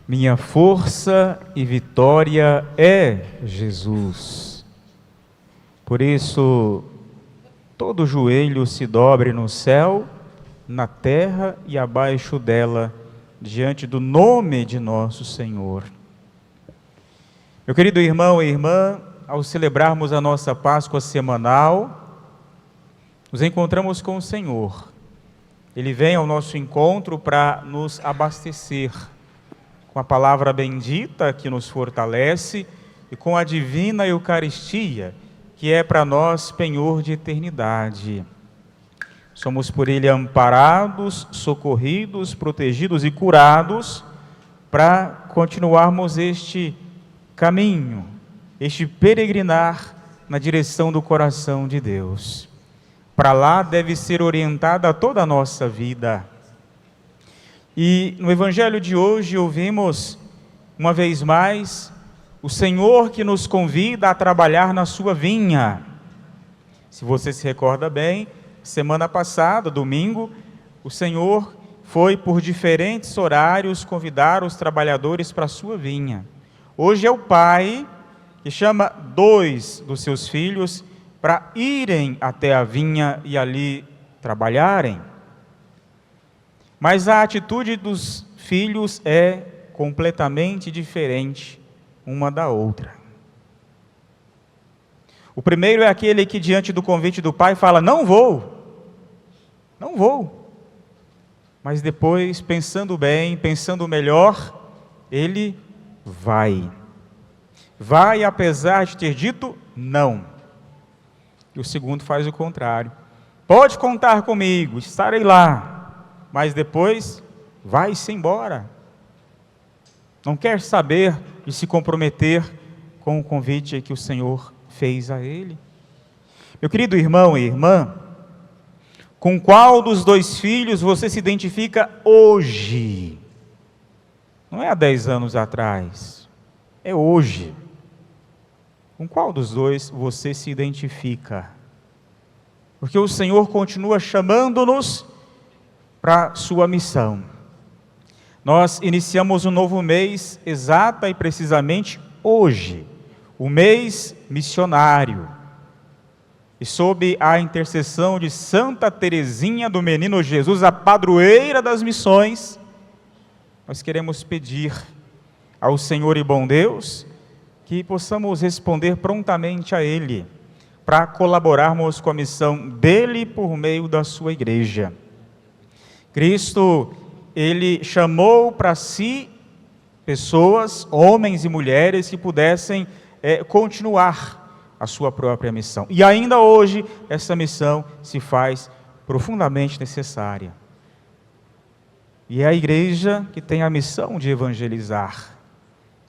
Minha força e vitória é Jesus. Por isso, todo joelho se dobre no céu, na terra e abaixo dela, diante do nome de nosso Senhor. Meu querido irmão e irmã, ao celebrarmos a nossa Páscoa semanal, nos encontramos com o Senhor. Ele vem ao nosso encontro para nos abastecer com a palavra bendita que nos fortalece e com a divina Eucaristia, que é para nós penhor de eternidade. Somos por Ele amparados, socorridos, protegidos e curados para continuarmos este caminho, este peregrinar na direção do coração de Deus. Para lá deve ser orientada toda a nossa vida. E no Evangelho de hoje ouvimos, uma vez mais, o Senhor que nos convida a trabalhar na sua vinha. Se você se recorda bem, semana passada, domingo, o Senhor foi por diferentes horários convidar os trabalhadores para a sua vinha. Hoje é o Pai que chama 2 dos seus filhos para irem até a vinha e ali trabalharem. Mas a atitude dos filhos é completamente diferente uma da outra. O primeiro é aquele que, diante do convite do pai, fala: não vou. Mas depois, pensando bem, pensando melhor, ele vai. Vai apesar de ter dito não. E o segundo faz o contrário. Pode contar comigo, estarei lá. Mas depois vai-se embora. Não quer saber de se comprometer com o convite que o Senhor fez a ele. Meu querido irmão e irmã, com qual dos 2 filhos você se identifica hoje? Não é há 10 anos atrás, é hoje. Com qual dos 2 você se identifica? Porque o Senhor continua chamando-nos para sua missão. Nós iniciamos um novo mês, exata e precisamente hoje, o mês missionário. E sob a intercessão de Santa Teresinha do Menino Jesus, a padroeira das missões, nós queremos pedir ao Senhor e bom Deus que possamos responder prontamente a Ele, para colaborarmos com a missão dEle por meio da sua igreja. Cristo, Ele chamou para si pessoas, homens e mulheres, que pudessem continuar a sua própria missão. E ainda hoje, essa missão se faz profundamente necessária. E é a igreja que tem a missão de evangelizar,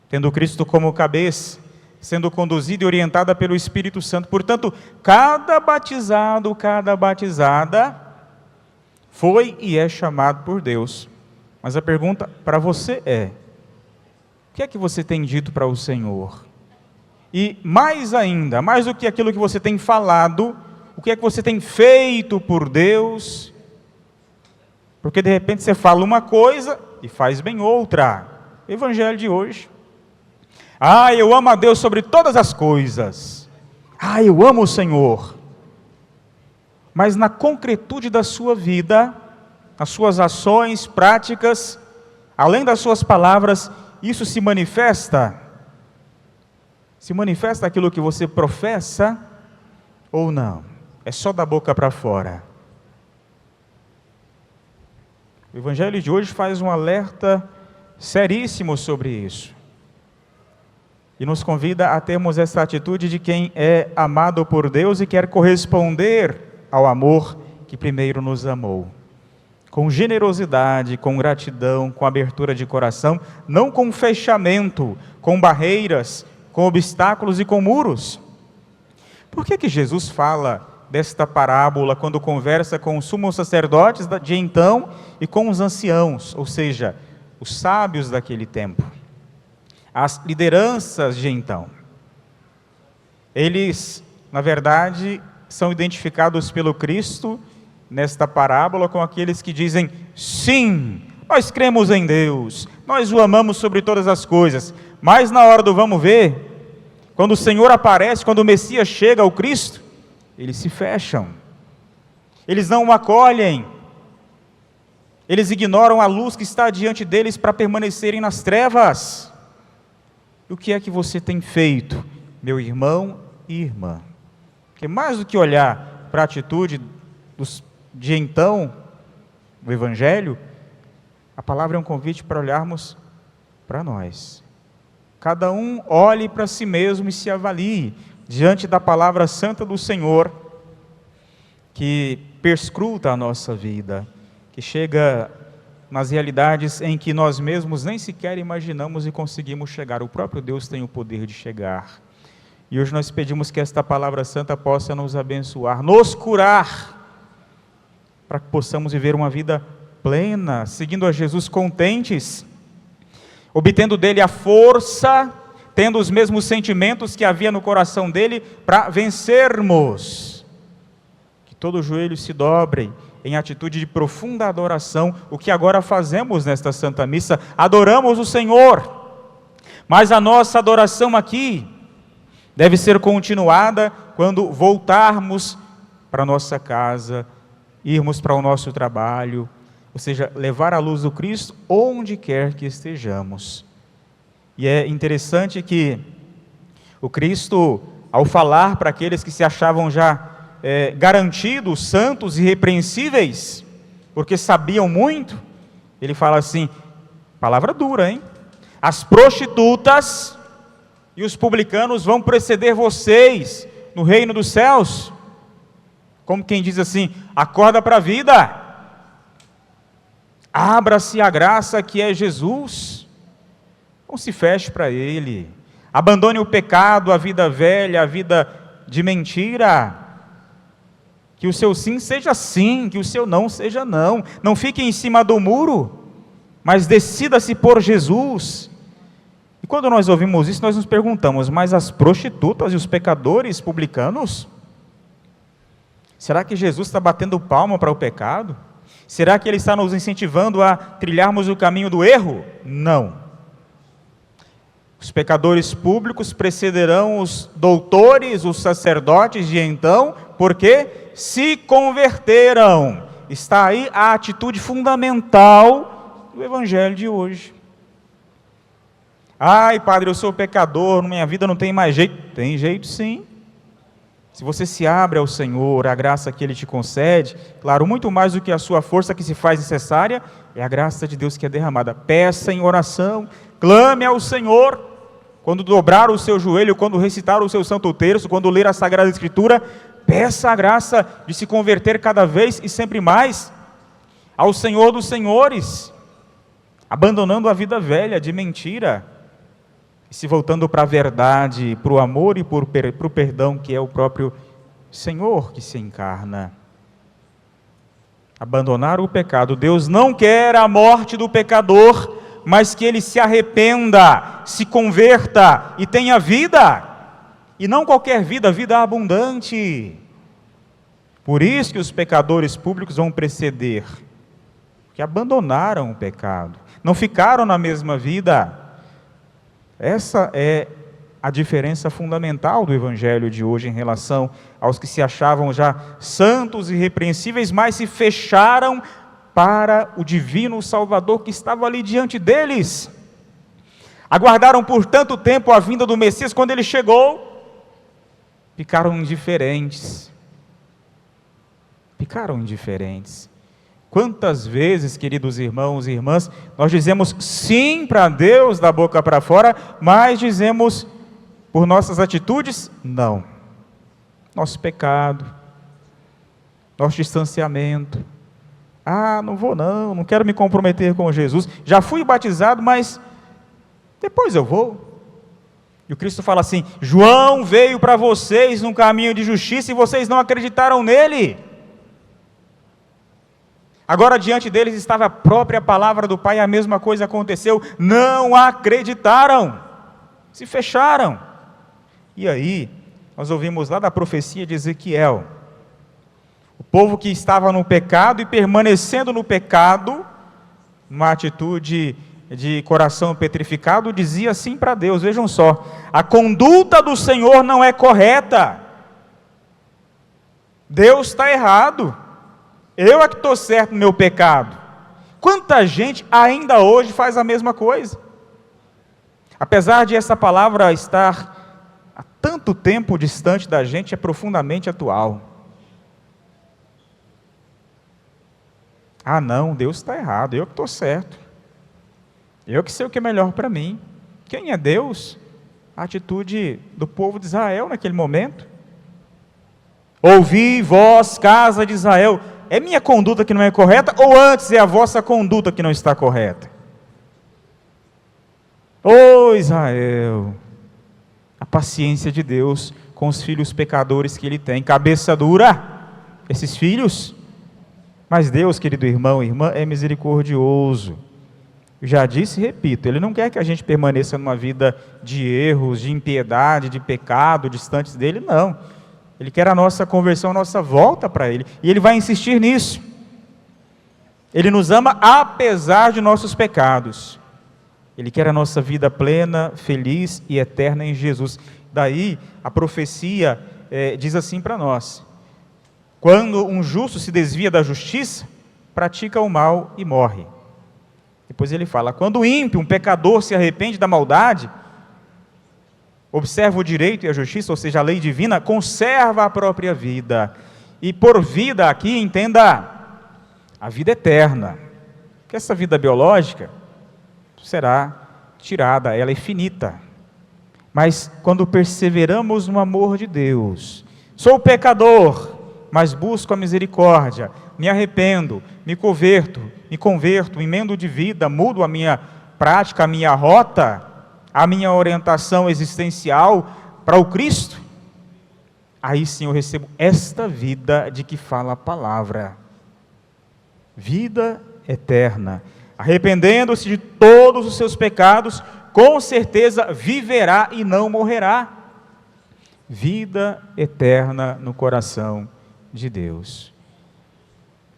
tendo Cristo como cabeça, sendo conduzida e orientada pelo Espírito Santo. Portanto, cada batizado, cada batizada foi e é chamado por Deus. Mas a pergunta para você é: o que é que você tem dito para o Senhor? E mais ainda, mais do que aquilo que você tem falado, o que é que você tem feito por Deus? Porque de repente você fala uma coisa e faz bem outra. Evangelho de hoje. Eu amo a Deus sobre todas as coisas. Eu amo o Senhor. Mas na concretude da sua vida, nas suas ações, práticas, além das suas palavras, isso se manifesta? Se manifesta aquilo que você professa ou não? É só da boca para fora. O Evangelho de hoje faz um alerta seríssimo sobre isso. E nos convida a termos essa atitude de quem é amado por Deus e quer corresponder ao amor que primeiro nos amou. Com generosidade, com gratidão, com abertura de coração, não com fechamento, com barreiras, com obstáculos e com muros. Por que Jesus fala desta parábola quando conversa com os sumos sacerdotes de então e com os anciãos, ou seja, os sábios daquele tempo, as lideranças de então? Eles, na verdade, são identificados pelo Cristo nesta parábola com aqueles que dizem: sim, nós cremos em Deus, nós o amamos sobre todas as coisas, mas na hora do vamos ver, quando o Senhor aparece, quando o Messias chega, o Cristo, eles se fecham, eles não o acolhem, eles ignoram a luz que está diante deles para permanecerem nas trevas. E o que é que você tem feito, meu irmão e irmã? Porque mais do que olhar para a atitude de então, do Evangelho, a palavra é um convite para olharmos para nós. Cada um olhe para si mesmo e se avalie diante da palavra santa do Senhor, que perscruta a nossa vida, que chega nas realidades em que nós mesmos nem sequer imaginamos e conseguimos chegar. O próprio Deus tem o poder de chegar. E hoje nós pedimos que esta palavra santa possa nos abençoar, nos curar, para que possamos viver uma vida plena, seguindo a Jesus contentes, obtendo dele a força, tendo os mesmos sentimentos que havia no coração dele, para vencermos. Que todo joelho se dobre em atitude de profunda adoração, o que agora fazemos nesta Santa Missa, adoramos o Senhor, mas a nossa adoração aqui deve ser continuada quando voltarmos para a nossa casa, irmos para o nosso trabalho, ou seja, levar a luz do Cristo onde quer que estejamos. E é interessante que o Cristo, ao falar para aqueles que se achavam já garantidos, santos e irrepreensíveis, porque sabiam muito, ele fala assim, palavra dura, hein? As prostitutas e os publicanos vão preceder vocês no reino dos céus. Como quem diz assim, acorda para a vida, abra-se a graça que é Jesus, não se feche para Ele, abandone o pecado, a vida velha, a vida de mentira, que o seu sim seja sim, que o seu não seja não, não fique em cima do muro, mas decida-se por Jesus. E quando nós ouvimos isso, nós nos perguntamos, mas as prostitutas e os pecadores publicanos, será que Jesus está batendo palma para o pecado? Será que Ele está nos incentivando a trilharmos o caminho do erro? Não. Os pecadores públicos precederão os doutores, os sacerdotes de então, porque se converteram. Está aí a atitude fundamental do Evangelho de hoje. Ai, padre, eu sou pecador, minha vida não tem mais jeito. Tem jeito sim. Se você se abre ao Senhor, a graça que Ele te concede, claro, muito mais do que a sua força que se faz necessária, é a graça de Deus que é derramada. Peça em oração, clame ao Senhor, quando dobrar o seu joelho, quando recitar o seu Santo Terço, quando ler a Sagrada Escritura, peça a graça de se converter cada vez e sempre mais ao Senhor dos Senhores, abandonando a vida velha de mentira, e se voltando para a verdade, para o amor e para o perdão, que é o próprio Senhor que se encarna. Abandonar o pecado. Deus não quer a morte do pecador, mas que ele se arrependa, se converta e tenha vida, e não qualquer vida, vida abundante. Por isso que os pecadores públicos vão preceder, que abandonaram o pecado, não ficaram na mesma vida. Essa é a diferença fundamental do Evangelho de hoje em relação aos que se achavam já santos e irrepreensíveis, mas se fecharam para o divino Salvador que estava ali diante deles. Aguardaram por tanto tempo a vinda do Messias, quando ele chegou, ficaram indiferentes. Ficaram indiferentes. Quantas vezes, queridos irmãos e irmãs, nós dizemos sim para Deus da boca para fora, mas dizemos por nossas atitudes, não. Nosso pecado, nosso distanciamento. Ah, não vou não quero me comprometer com Jesus. Já fui batizado, mas depois eu vou. E o Cristo fala assim, João veio para vocês num caminho de justiça e vocês não acreditaram nele. Agora diante deles estava a própria palavra do Pai, a mesma coisa aconteceu, não acreditaram, se fecharam. E aí, nós ouvimos lá da profecia de Ezequiel, o povo que estava no pecado e permanecendo no pecado, numa atitude de coração petrificado dizia assim para Deus: vejam só, a conduta do Senhor não é correta, Deus está errado, eu é que estou certo no meu pecado. Quanta gente ainda hoje faz a mesma coisa, apesar de essa palavra estar há tanto tempo distante da gente, é profundamente atual. Ah não, Deus está errado, eu que estou certo, eu que sei o que é melhor para mim. Quem é Deus? A atitude do povo de Israel naquele momento. Ouvi vós, casa de Israel, é minha conduta que não é correta, ou antes é a vossa conduta que não está correta? Ô Israel, a paciência de Deus com os filhos pecadores que Ele tem, cabeça dura, esses filhos. Mas Deus, querido irmão e irmã, é misericordioso. Eu já disse e repito, Ele não quer que a gente permaneça numa vida de erros, de impiedade, de pecado, distantes dEle, não. Ele quer a nossa conversão, a nossa volta para Ele, e Ele vai insistir nisso. Ele nos ama apesar de nossos pecados. Ele quer a nossa vida plena, feliz e eterna em Jesus. Daí a profecia diz assim para nós: quando um justo se desvia da justiça, pratica o mal e morre. Depois ele fala: quando o ímpio, um pecador, se arrepende da maldade, observa o direito e a justiça, ou seja, a lei divina, conserva a própria vida. E por vida aqui, entenda a vida eterna, que essa vida biológica será tirada, ela é finita. Mas quando perseveramos no amor de Deus, sou pecador, mas busco a misericórdia, me arrependo, me converto, emendo de vida, mudo a minha prática, a minha rota, a minha orientação existencial para o Cristo, aí sim eu recebo esta vida de que fala a palavra, vida eterna. Arrependendo-se de todos os seus pecados, com certeza viverá e não morrerá. Vida eterna no coração de Deus.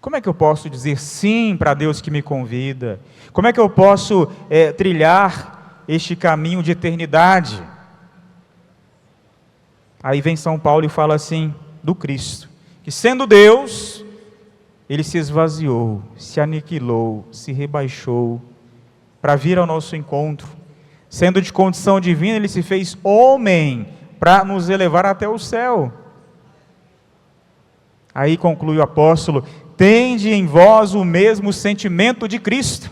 Como é que eu posso dizer sim para Deus que me convida? Como é que eu posso trilhar este caminho de eternidade? Aí vem São Paulo e fala assim do Cristo, que sendo Deus, Ele se esvaziou, se aniquilou, se rebaixou, para vir ao nosso encontro. Sendo de condição divina, Ele se fez homem, para nos elevar até o céu. Aí conclui o apóstolo: tende em vós o mesmo sentimento de Cristo.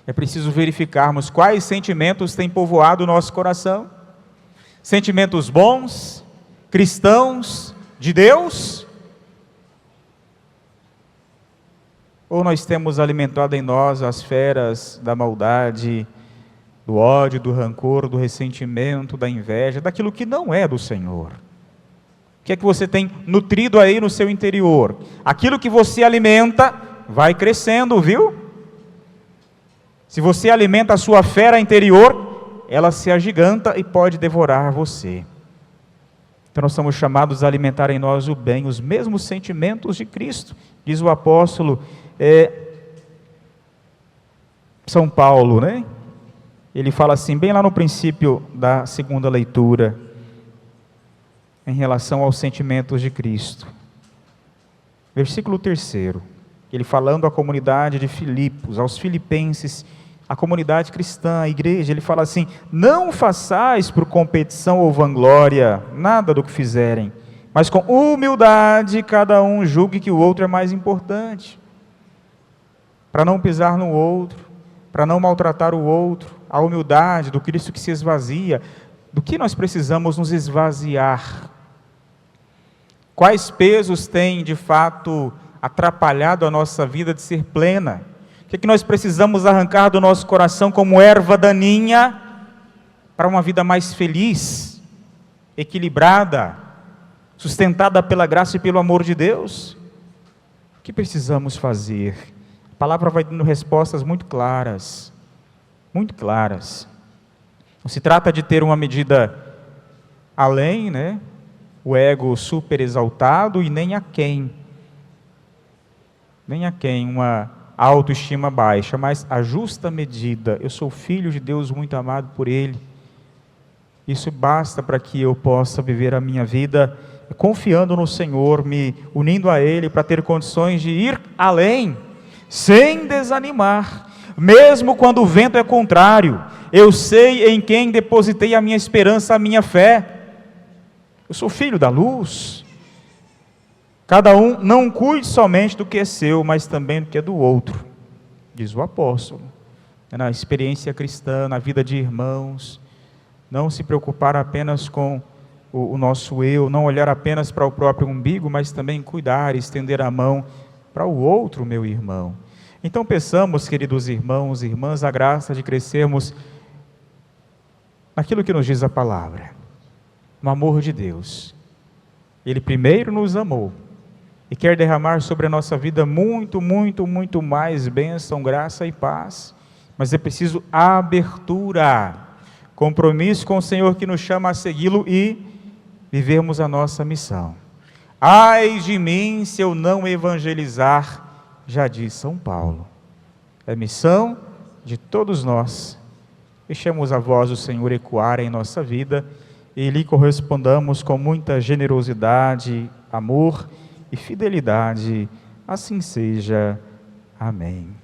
É preciso verificarmos quais sentimentos têm povoado o nosso coração. Sentimentos bons, cristãos, de Deus? Ou nós temos alimentado em nós as feras da maldade, do ódio, do rancor, do ressentimento, da inveja, daquilo que não é do Senhor? O que é que você tem nutrido aí no seu interior? Aquilo que você alimenta vai crescendo, viu? Se você alimenta a sua fera interior, ela se agiganta e pode devorar você. Então nós somos chamados a alimentar em nós o bem, os mesmos sentimentos de Cristo. Diz o apóstolo São Paulo, né? Ele fala assim, bem lá no princípio da segunda leitura, em relação aos sentimentos de Cristo. Versículo 3, ele falando à comunidade de Filipos, aos filipenses, a comunidade cristã, a igreja, ele fala assim: não façais por competição ou vanglória nada do que fizerem, mas com humildade cada um julgue que o outro é mais importante, para não pisar no outro, para não maltratar o outro. A humildade do Cristo que se esvazia. Do que nós precisamos nos esvaziar? Quais pesos têm de fato atrapalhado a nossa vida de ser plena? O que é que nós precisamos arrancar do nosso coração como erva daninha para uma vida mais feliz, equilibrada, sustentada pela graça e pelo amor de Deus? O que precisamos fazer? A palavra vai dando respostas muito claras. Muito claras. Não se trata de ter uma medida além, né? O ego super exaltado, e nem aquém. Nem aquém, a autoestima baixa, mas a justa medida. Eu sou filho de Deus, muito amado por Ele. Isso basta para que eu possa viver a minha vida confiando no Senhor, me unindo a Ele para ter condições de ir além, sem desanimar, mesmo quando o vento é contrário. Eu sei em quem depositei a minha esperança, a minha fé. Eu sou filho da luz. Cada um não cuide somente do que é seu, mas também do que é do outro, diz o apóstolo. Na experiência cristã, na vida de irmãos, não se preocupar apenas com o nosso eu, não olhar apenas para o próprio umbigo, mas também cuidar, estender a mão para o outro, meu irmão. Então peçamos, queridos irmãos e irmãs, a graça de crescermos naquilo que nos diz a palavra, no amor de Deus. Ele primeiro nos amou e quer derramar sobre a nossa vida muito, muito, muito mais bênção, graça e paz, mas é preciso abertura, compromisso com o Senhor que nos chama a segui-lo e vivermos a nossa missão. Ai de mim se eu não evangelizar, já diz São Paulo. É missão de todos nós. Deixemos a voz do Senhor ecoar em nossa vida e lhe correspondamos com muita generosidade, amor e fidelidade. Assim seja. Amém.